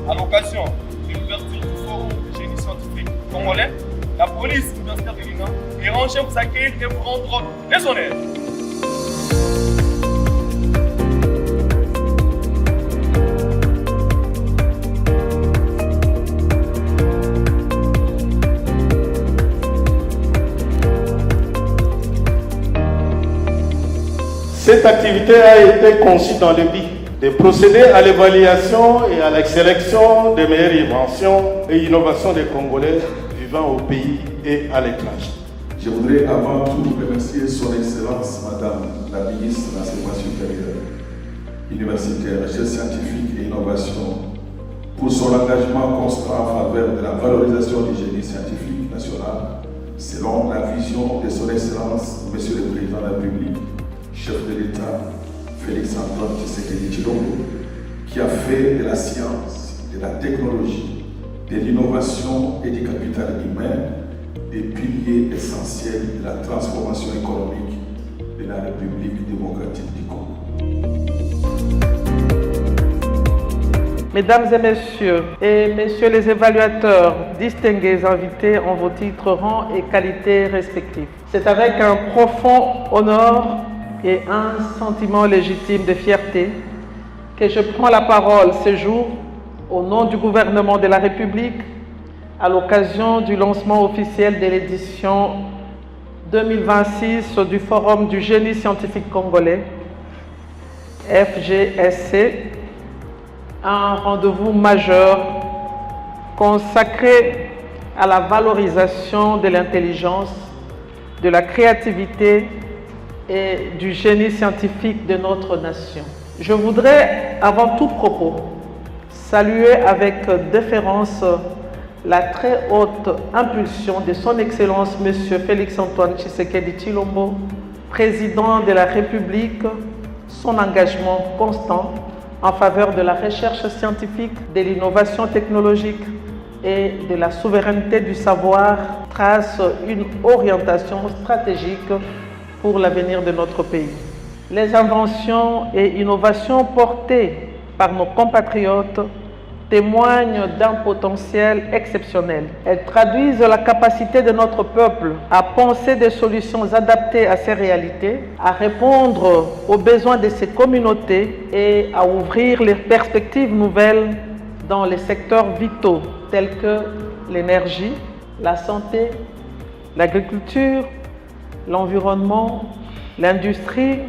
À l'occasion de l'ouverture du Forum de génie scientifique congolais, la police universitaire de l'INA est rangée pour vous accueillir et vous rendre les honneurs. Cette activité a été conçue dans le but de procéder à l'évaluation et à la sélection des meilleures inventions et innovations des Congolais vivant au pays et à l'étranger. Je voudrais avant tout remercier Son Excellence Madame la Ministre de l'Enseignement supérieur, universitaire, recherche scientifique et innovation pour son engagement constant en faveur de la valorisation du génie scientifique national selon la vision de Son Excellence Monsieur le Président de la République, chef de l'État, Félix-Antoine Tshisekedi Tshilombo, qui a fait de la science, de la technologie, de l'innovation et du capital humain des piliers essentiels de la transformation économique de la République démocratique du Congo. Mesdames et messieurs les évaluateurs, distingués invités en vos titres, rangs et qualités respectifs. C'est avec un profond honneur et un sentiment légitime de fierté que je prends la parole ce jour au nom du gouvernement de la République à l'occasion du lancement officiel de l'édition 2026 du Forum du génie scientifique congolais, FGSC, un rendez-vous majeur consacré à la valorisation de l'intelligence, de la créativité et du génie scientifique de notre nation. Je voudrais, avant tout propos, saluer avec déférence la très haute impulsion de son Excellence M. Félix-Antoine Tshisekedi Tshilombo, président de la République, son engagement constant en faveur de la recherche scientifique, de l'innovation technologique et de la souveraineté du savoir trace une orientation stratégique pour l'avenir de notre pays. Les inventions et innovations portées par nos compatriotes témoignent d'un potentiel exceptionnel. Elles traduisent la capacité de notre peuple à penser des solutions adaptées à ces réalités, à répondre aux besoins de ces communautés et à ouvrir les perspectives nouvelles dans les secteurs vitaux tels que l'énergie, la santé, l'agriculture, l'environnement, l'industrie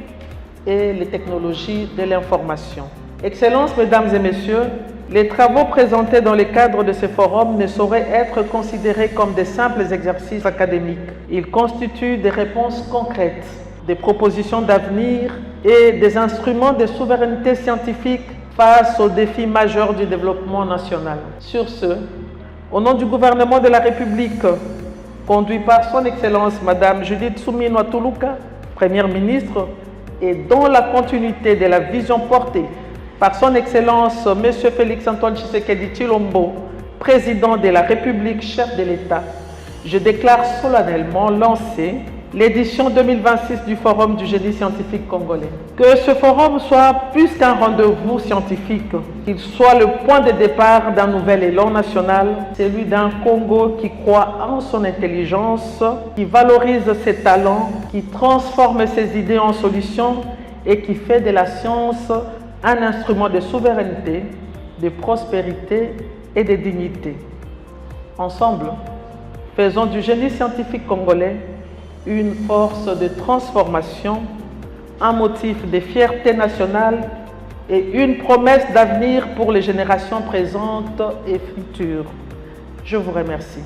et les technologies de l'information. Excellences, Mesdames et Messieurs, les travaux présentés dans le cadre de ce forum ne sauraient être considérés comme des simples exercices académiques. Ils constituent des réponses concrètes, des propositions d'avenir et des instruments de souveraineté scientifique face aux défis majeurs du développement national. Sur ce, au nom du gouvernement de la République, conduit par son Excellence Madame Judith Suminwa Tuluka, Première ministre, et dans la continuité de la vision portée par son Excellence M. Félix-Antoine Tshisekedi Tshilombo, Président de la République, chef de l'État, je déclare solennellement lancée l'édition 2026 du Forum du génie scientifique congolais. Que ce forum soit plus qu'un rendez-vous scientifique, qu'il soit le point de départ d'un nouvel élan national, celui d'un Congo qui croit en son intelligence, qui valorise ses talents, qui transforme ses idées en solutions et qui fait de la science un instrument de souveraineté, de prospérité et de dignité. Ensemble, faisons du génie scientifique congolais une force de transformation, un motif de fierté nationale et une promesse d'avenir pour les générations présentes et futures. Je vous remercie.